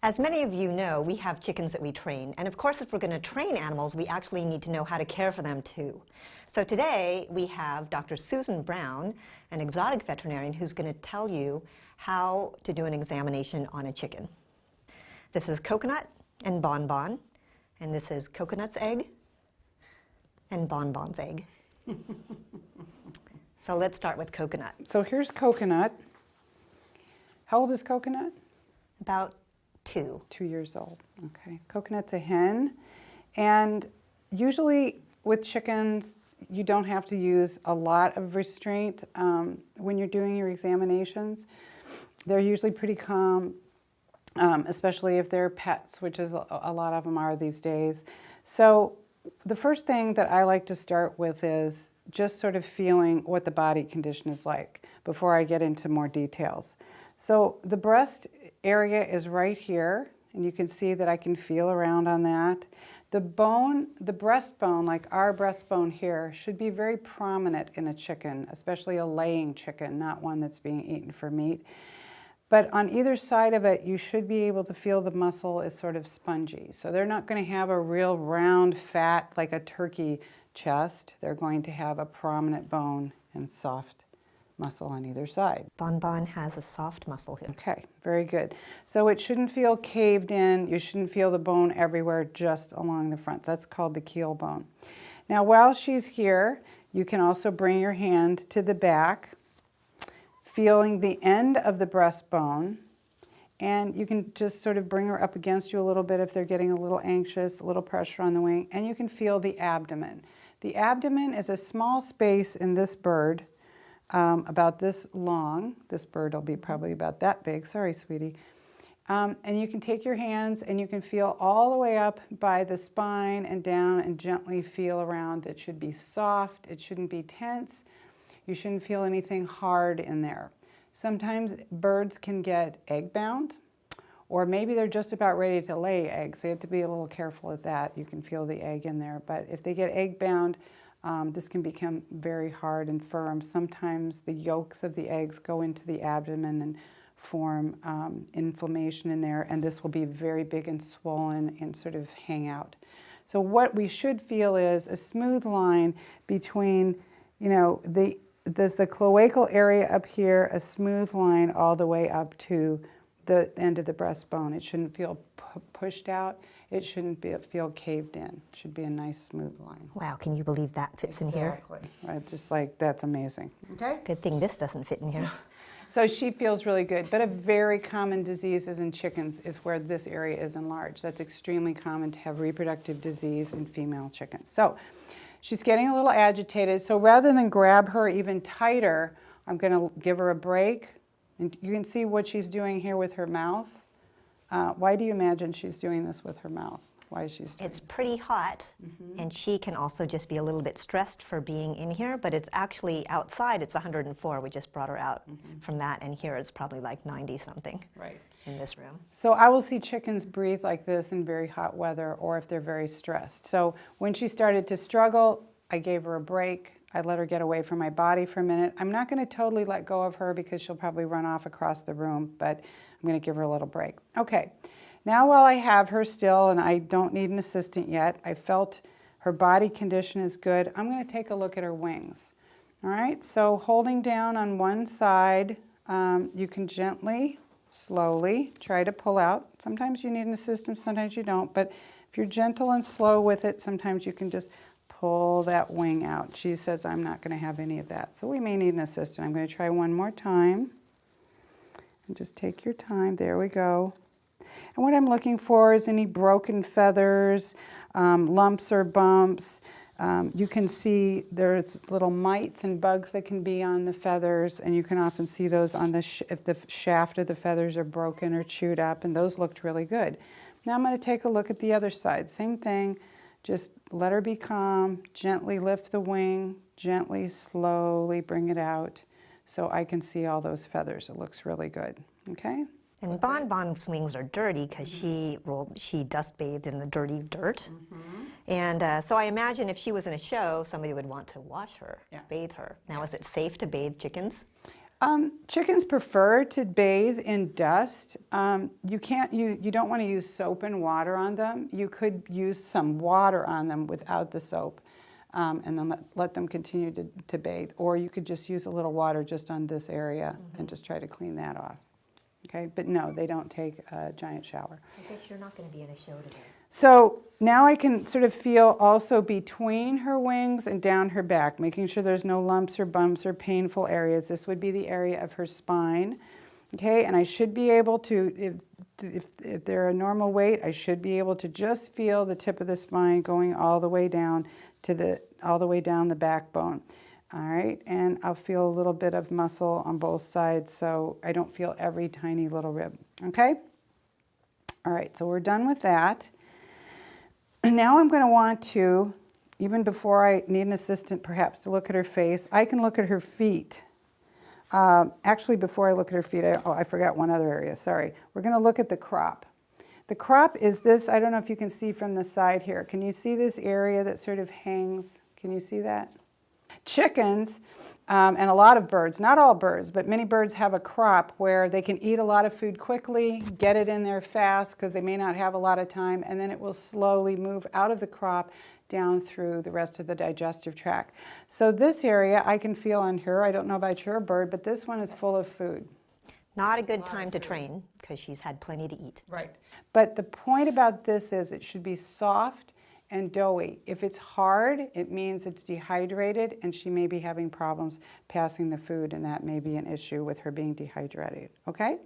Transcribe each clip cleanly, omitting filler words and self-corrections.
As many of you know, we have chickens that we train. And of course, if we're going to train animals, we actually need to know how to care for them too. So today, we have Dr. Susan Brown, an exotic veterinarian, who's going to tell you how to do an examination on a chicken. This is Coconut and Bonbon, and this is Coconut's egg and Bonbon's egg. So let's start with Coconut. So here's Coconut. How old is Coconut? About 2. 2 years old. Okay. Coconut's a hen. And usually with chickens, you don't have to use a lot of restraint when you're doing your examinations. They're usually pretty calm, especially if they're pets, which is a lot of them are these days. So the first thing that I like to start with is just sort of feeling what the body condition is like before I get into more details. So the breast area is right here, and you can see that I can feel around on that. The bone, the breastbone, like our breastbone here, should be very prominent in a chicken, especially a laying chicken, not one that's being eaten for meat. But on either side of it, you should be able to feel the muscle is sort of spongy. So they're not going to have a real round, fat, like a turkey chest. They're going to have a prominent bone and soft muscle on either side. Bonbon has a soft muscle here. Okay, very good. So it shouldn't feel caved in. You shouldn't feel the bone everywhere, just along the front. That's called the keel bone. Now, while she's here, you can also bring your hand to the back, feeling the end of the breastbone, and you can just sort of bring her up against you a little bit if they're getting a little anxious, a little pressure on the wing, and you can feel the abdomen. The abdomen is a small space in this bird, about this long. This bird will be probably about that big. Sorry, sweetie. And you can take your hands and you can feel all the way up by the spine and down and gently feel around. It should be soft. It shouldn't be tense. You shouldn't feel anything hard in there. Sometimes birds can get egg bound, or maybe they're just about ready to lay eggs, so you have to be a little careful with that. You can feel the egg in there. But if they get egg bound, this can become very hard and firm. Sometimes the yolks of the eggs go into the abdomen and form inflammation in there, and this will be very big and swollen and sort of hang out. So what we should feel is a smooth line between, you know, the cloacal area up here, a smooth line all the way up to the end of the breastbone. It shouldn't feel pushed out. It shouldn't feel caved in. It should be a nice smooth line. Wow, can you believe that fits in here? Exactly. Right, just like, that's amazing. Okay? Good thing this doesn't fit in here. So she feels really good, but a very common diseases in chickens is where this area is enlarged. That's extremely common to have reproductive disease in female chickens. So she's getting a little agitated, so rather than grab her even tighter, I'm going to give her a break. And you can see what she's doing here with her mouth. Why do you imagine she's doing this with her mouth? Why is she? It's pretty hot, and she can also just be a little bit stressed for being in here, but it's actually outside, it's 104. We just brought her out from that, and here it's probably like 90-something in this room. So I will see chickens breathe like this in very hot weather or if they're very stressed. So when she started to struggle, I gave her a break. I let her get away from my body for a minute. I'm not going to totally let go of her because she'll probably run off across the room, but I'm going to give her a little break. Okay, now while I have her still, and I don't need an assistant yet, I felt her body condition is good. I'm going to take a look at her wings. All right, so holding down on one side, you can gently, slowly try to pull out. Sometimes you need an assistant, sometimes you don't, but if you're gentle and slow with it, sometimes you can just pull that wing out. She says, I'm not going to have any of that. So we may need an assistant. I'm going to try one more time. And just take your time. There we go. And what I'm looking for is any broken feathers, lumps or bumps. You can see there's little mites and bugs that can be on the feathers, and you can often see those on the if the shaft of the feathers are broken or chewed up, and those looked really good. Now I'm going to take a look at the other side. Same thing. Just let her be calm, gently lift the wing, gently, slowly bring it out so I can see all those feathers. It looks really good, okay? And Bonbon's wings are dirty because she dust bathed in the dirty dirt. And so I imagine if she was in a show, somebody would want to wash her, bathe her. Now, is it safe to bathe chickens? Chickens prefer to bathe in dust. You don't want to use soap and water on them. You could use some water on them without the soap, and then let them continue to bathe. Or you could just use a little water just on this area and just try to clean that off. Okay, but no, they don't take a giant shower. I guess you're not going to be in a show today. So now I can sort of feel also between her wings and down her back, making sure there's no lumps or bumps or painful areas. This would be the area of her spine. Okay, and I should be able to, if they're a normal weight, I should be able to just feel the tip of the spine going all the way down all the way down the backbone. All right, and I'll feel a little bit of muscle on both sides so I don't feel every tiny little rib. Okay? All right, so we're done with that. And now I'm going to want to, even before I need an assistant perhaps to look at her face, I can look at her feet. Actually, before I look at her feet, I forgot one other area, sorry. We're going to look at the crop. The crop is this, I don't know if you can see from the side here. Can you see this area that sort of hangs? Can you see that? Chickens and a lot of birds, not all birds, but many birds have a crop where they can eat a lot of food quickly, get it in there fast because they may not have a lot of time, and then it will slowly move out of the crop down through the rest of the digestive tract. So this area I can feel on her. I don't know about your bird, but this one is full of food. Not a good time to train because she's had plenty to eat. Right. But the point about this is it should be soft and doughy. If it's hard, it means it's dehydrated and she may be having problems passing the food, and that may be an issue with her being dehydrated. Okay?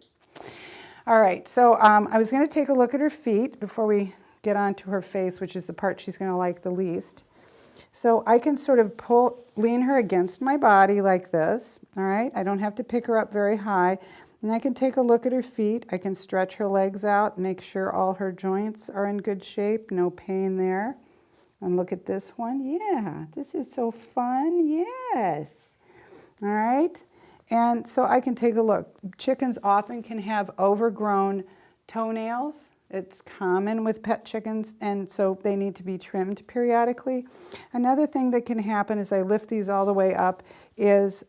All right, so I was going to take a look at her feet before we get on to her face, which is the part she's going to like the least. So I can sort of lean her against my body like this. All right? I don't have to pick her up very high. And I can take a look at her feet. I can stretch her legs out, make sure all her joints are in good shape, no pain there. And look at this one. Yeah, this is so fun. Yes. All right. And so I can take a look. Chickens often can have overgrown toenails. It's common with pet chickens, and so they need to be trimmed periodically. Another thing that can happen as I lift these all the way up is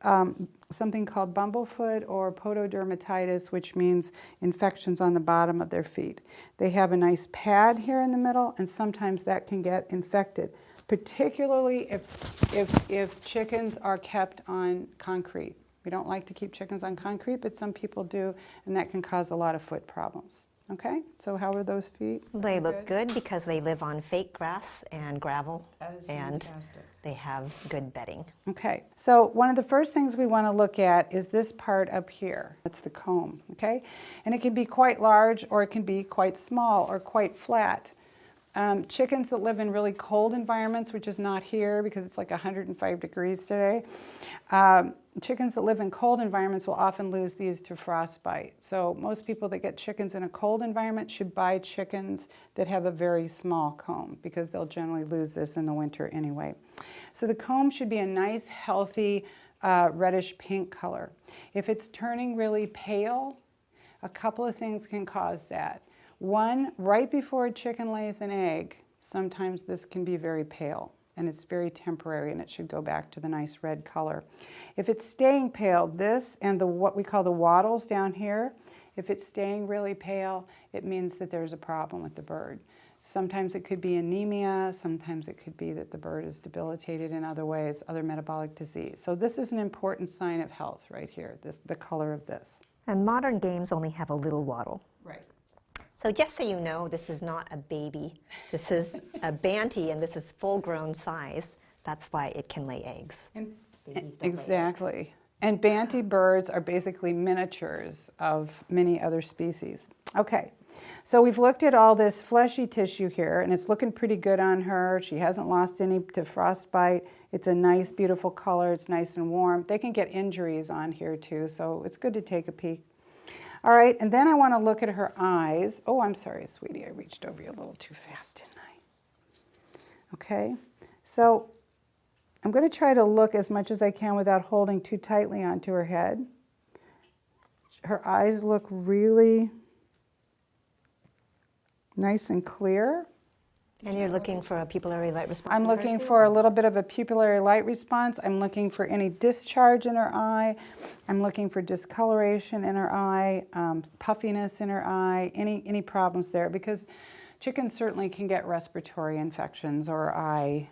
something called bumblefoot or pododermatitis, which means infections on the bottom of their feet. They have a nice pad here in the middle, and sometimes that can get infected, particularly if chickens are kept on concrete. We don't like to keep chickens on concrete, but some people do, and that can cause a lot of foot problems. Okay, so how are those feet? They look good because they live on fake grass and gravel, and fantastic. They have good bedding. Okay, so one of the first things we want to look at is this part up here. That's the comb, okay? And it can be quite large, or it can be quite small or quite flat. Chickens that live in really cold environments, which is not here because it's like 105 degrees today, chickens that live in cold environments will often lose these to frostbite. So most people that get chickens in a cold environment should buy chickens that have a very small comb because they'll generally lose this in the winter anyway. So the comb should be a nice, healthy, reddish pink color. If it's turning really pale, a couple of things can cause that. One, right before a chicken lays an egg, sometimes this can be very pale, and it's very temporary, and it should go back to the nice red color. If it's staying pale, this and what we call the wattles down here, if it's staying really pale, it means that there's a problem with the bird. Sometimes it could be anemia, sometimes it could be that the bird is debilitated in other ways, other metabolic disease. So this is an important sign of health right here, the color of this. And modern games only have a little wattle. Right. So just so you know, this is not a baby. This is a Banty, and this is full-grown size. That's why it can lay eggs. Exactly. And Banty birds are basically miniatures of many other species. Okay, so we've looked at all this fleshy tissue here, and it's looking pretty good on her. She hasn't lost any to frostbite. It's a nice, beautiful color. It's nice and warm. They can get injuries on here too, so it's good to take a peek. All right, and then I want to look at her eyes. Oh, I'm sorry, sweetie, I reached over you a little too fast, didn't I? Okay, so I'm going to try to look as much as I can without holding too tightly onto her head. Her eyes look really nice and clear. And you're looking for a pupillary light response? I'm in her looking too? for a little bit of a pupillary light response. I'm looking for any discharge in her eye. I'm looking for discoloration in her eye, puffiness in her eye, any problems there, because chickens certainly can get respiratory infections or eye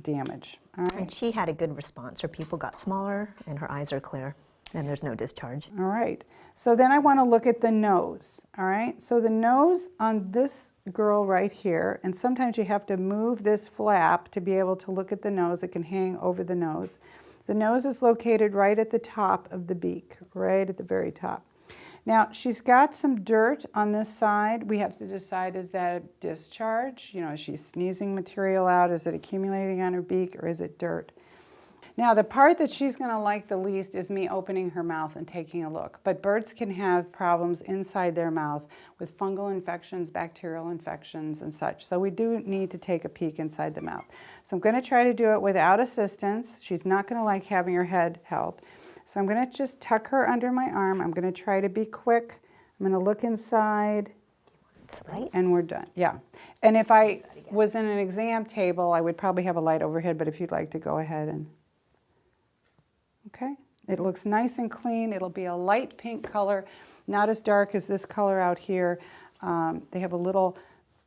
damage. All right. And she had a good response. Her pupil got smaller and her eyes are clear and there's no discharge. All right, so then I want to look at the nose, all right? So the nose on this girl right here, and sometimes you have to move this flap to be able to look at the nose. It can hang over the nose. The nose is located right at the top of the beak, right at the very top. Now, she's got some dirt on this side. We have to decide, is that a discharge? You know, is she sneezing material out? Is it accumulating on her beak, or is it dirt? Now, the part that she's going to like the least is me opening her mouth and taking a look. But birds can have problems inside their mouth with fungal infections, bacterial infections, and such. So we do need to take a peek inside the mouth. So I'm going to try to do it without assistance. She's not going to like having her head held. So I'm going to just tuck her under my arm. I'm going to try to be quick. I'm going to look inside. Right? And we're done. Yeah. And if I was in an exam table, I would probably have a light overhead, but if you'd like to go ahead and... Okay, it looks nice and clean. It'll be a light pink color, not as dark as this color out here. They have a little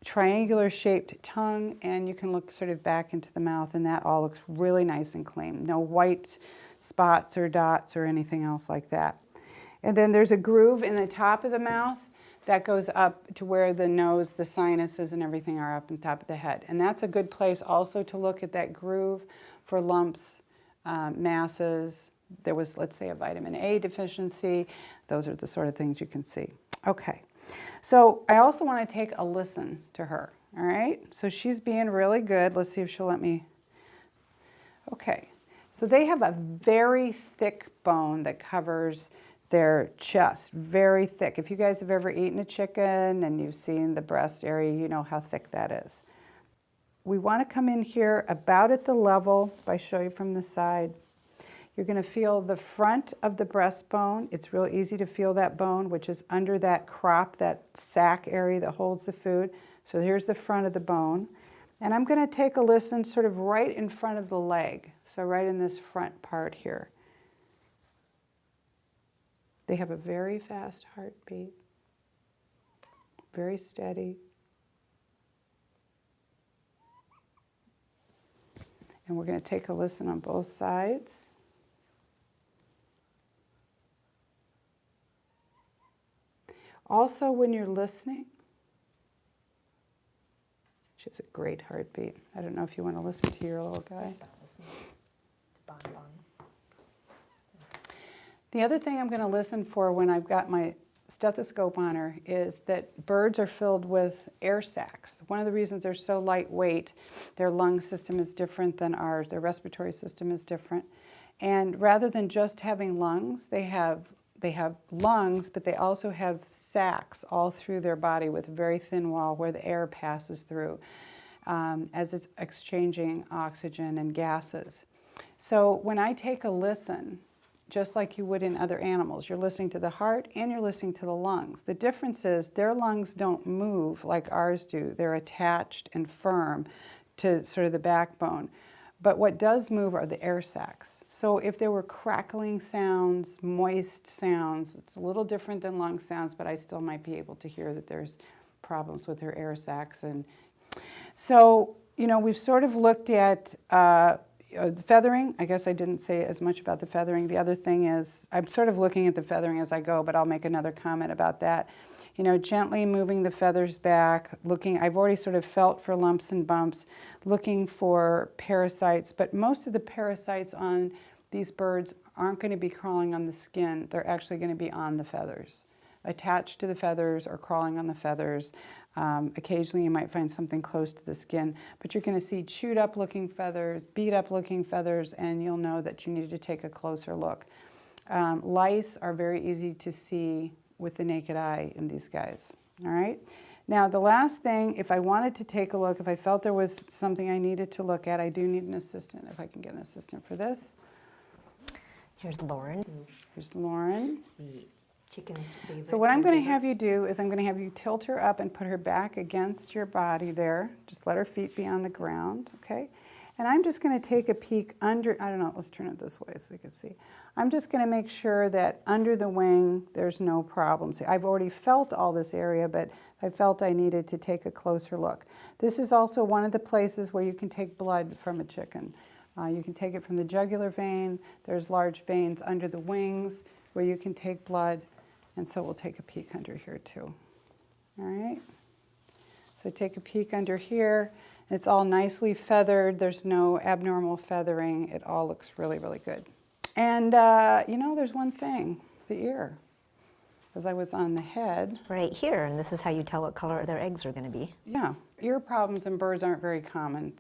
triangular shaped tongue, and you can look sort of back into the mouth, and that all looks really nice and clean. No white spots or dots or anything else like that. And then there's a groove in the top of the mouth that goes up to where the nose, the sinuses, and everything are up on top of the head. And that's a good place also to look at that groove for lumps, masses. There was, let's say, a vitamin A deficiency. Those are the sort of things you can see. Okay, so I also want to take a listen to her, all right? So she's being really good. Let's see if she'll let me. Okay, so they have a very thick bone that covers their chest, very thick. If you guys have ever eaten a chicken and you've seen the breast area, you know how thick that is. We want to come in here about at the level, if I show you from the side. You're going to feel the front of the breastbone. It's real easy to feel that bone, which is under that crop, that sac area that holds the food. So here's the front of the bone. And I'm going to take a listen sort of right in front of the leg, so right in this front part here. They have a very fast heartbeat, very steady. And we're going to take a listen on both sides. Also, when you're listening, she has a great heartbeat. I don't know if you want to listen to your little guy. The other thing I'm going to listen for when I've got my stethoscope on her is that birds are filled with air sacs. One of the reasons they're so lightweight, their lung system is different than ours, their respiratory system is different. And rather than just having lungs, they have lungs, but they also have sacs all through their body with a very thin wall where the air passes through as it's exchanging oxygen and gases. So when I take a listen, just like you would in other animals, you're listening to the heart and you're listening to the lungs. The difference is their lungs don't move like ours do. They're attached and firm to sort of the backbone. But what does move are the air sacs. So if there were crackling sounds, moist sounds, it's a little different than lung sounds, but I still might be able to hear that there's problems with her air sacs. And so, you know, we've sort of looked at the feathering. I guess I didn't say as much about the feathering. The other thing is, I'm sort of looking at the feathering as I go, but I'll make another comment about that. You know, gently moving the feathers back, looking, I've already sort of felt for lumps and bumps, looking for parasites, but most of the parasites on these birds aren't going to be crawling on the skin. They're actually going to be on the feathers, attached to the feathers or crawling on the feathers. Occasionally you might find something close to the skin, but you're going to see chewed up looking feathers, beat up looking feathers, and you'll know that you need to take a closer look. Lice are very easy to see with the naked eye in these guys, all right? Now the last thing, if I wanted to take a look, if I felt there was something I needed to look at, I do need an assistant, if I can get an assistant for this. Here's Lauren. Here's Lauren. The chicken's favorite. So what I'm going to favorite. have you do is I'm going to have you tilt her up and put her back against your body there. Just let her feet be on the ground, okay? And I'm just going to take a peek under, I don't know, let's turn it this way so you can see. I'm just going to make sure that under the wing there's no problems. I've already felt all this area, but I felt I needed to take a closer look. This is also one of the places where you can take blood from a chicken. You can take it from the jugular vein. There's large veins under the wings where you can take blood. And so we'll take a peek under here too. All right? So take a peek under here. It's all nicely feathered. There's no abnormal feathering. It all looks really, really good. And you know, there's one thing, the ear. As I was on the head. Right here, and this is how you tell what color their eggs are going to be. Yeah, ear problems in birds aren't very common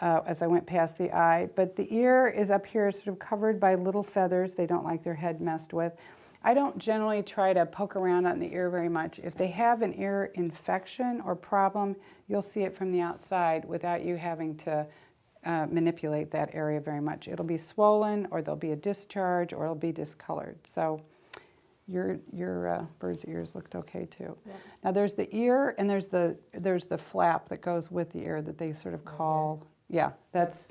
as I went past the eye. But the ear is up here sort of covered by little feathers. They don't like their head messed with. I don't generally try to poke around on the ear very much. If they have an ear infection or problem, you'll see it from the outside without you having to manipulate that area very much. It'll be swollen, or there'll be a discharge, or it'll be discolored. So your bird's ears looked okay too. Yep. Now there's the ear, and there's the flap that goes with the ear that they sort of call, yeah, that's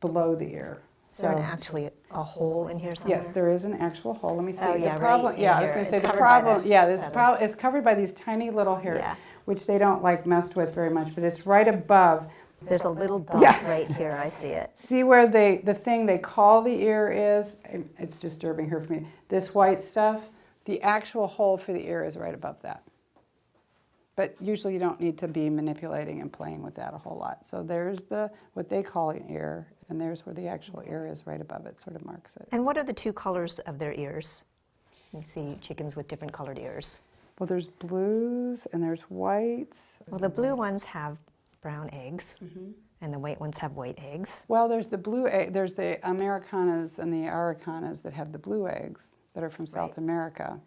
below the ear. Is there actually a hole in here somewhere? Yes, there is an actual hole. Let me see. Oh, yeah, the problem, right yeah, I in was here. going to say It's the covered by problem. the Yeah, this feathers. problem is covered by these tiny little hairs, Yeah. which they don't like messed with very much. But it's right above. There's a little dot Yeah. right here. I see it. See where the thing they call the ear is? And it's disturbing her for me. This white stuff. The actual hole for the ear is right above that. But usually you don't need to be manipulating and playing with that a whole lot. So there's what they call an ear, and there's where the actual ear is right above it, sort of marks it. And what are the two colors of their ears? You see chickens with different colored ears. Well, there's blues and there's whites. Well, the blue ones have brown eggs, and the white ones have white eggs. Well, there's the blue egg, there's the Americanas and the Aracanas that have the blue eggs that are from South America.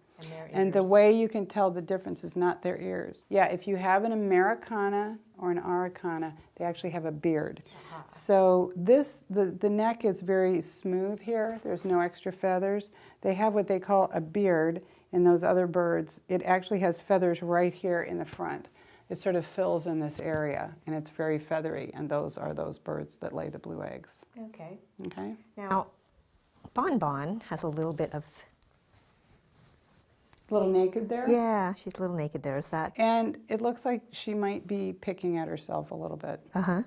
And the way you can tell the difference is not their ears. Yeah, if you have an Americana or an Araucana, they actually have a beard. So the neck is very smooth here. There's no extra feathers. They have what they call a beard in those other birds. It actually has feathers right here in the front. It sort of fills in this area, and it's very feathery, and those are those birds that lay the blue eggs. Okay. Okay? Now, Bon Bon has a little bit of... A little naked there? Yeah, she's a little naked there. Is that... And it looks like she might be picking at herself a little bit. Uh-huh.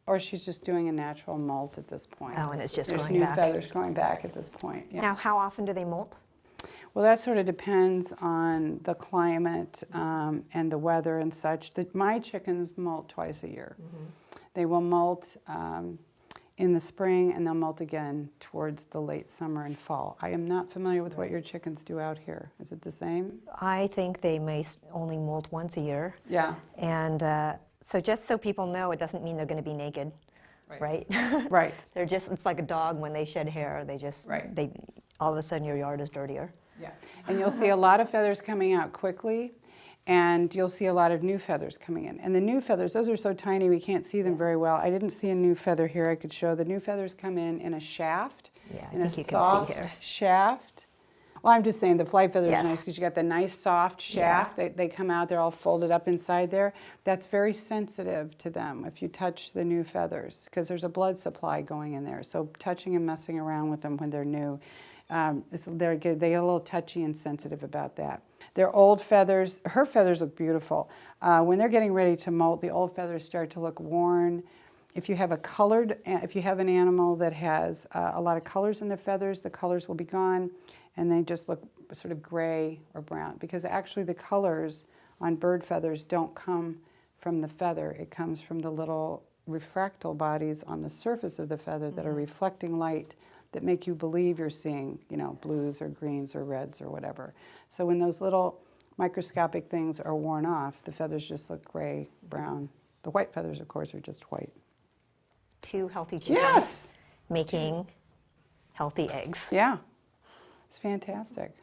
Or she's just doing a natural molt at this point. Oh, and it's just There's growing new back. feathers growing back at this point. Yeah. Now, how often do they molt? Well, that sort of depends on the climate and the weather and such. My chickens molt twice a year. They will molt in the spring, and they'll molt again towards the late summer and fall. I am not familiar with what your chickens do out here. Is it the same? I think they may only molt once a year. Yeah. And so just so people know, it doesn't mean they're going to be naked, right? Right. They're just, it's like a dog when they shed hair. They just, Right. all of a sudden your yard is dirtier. Yeah. And you'll see a lot of feathers coming out quickly, and you'll see a lot of new feathers coming in. And the new feathers, those are so tiny we can't see them very well. I didn't see a new feather here. I could show the new feathers come in a shaft. Yeah, I in think you a can soft see here. shaft. Well, I'm just saying the flight feather Yes. is nice because you got the nice soft shaft. They come out, they're all folded up inside there. That's very sensitive to them if you touch the new feathers, because there's a blood supply going in there. So touching and messing around with them when they're new, they get a little touchy and sensitive about that. Their old feathers, her feathers look beautiful. When they're getting ready to molt, the old feathers start to look worn. If you have if you have an animal that has a lot of colors in the feathers, the colors will be gone, and they just look sort of gray or brown. Because actually the colors on bird feathers don't come from the feather. It comes from the little refractal bodies on the surface of the feather that are reflecting light that make you believe you're seeing, blues or greens or reds or whatever. So when those little microscopic things are worn off, the feathers just look gray, brown. The white feathers, of course, are just white. 2 healthy chickens Yes! making healthy eggs. Yeah. It's fantastic.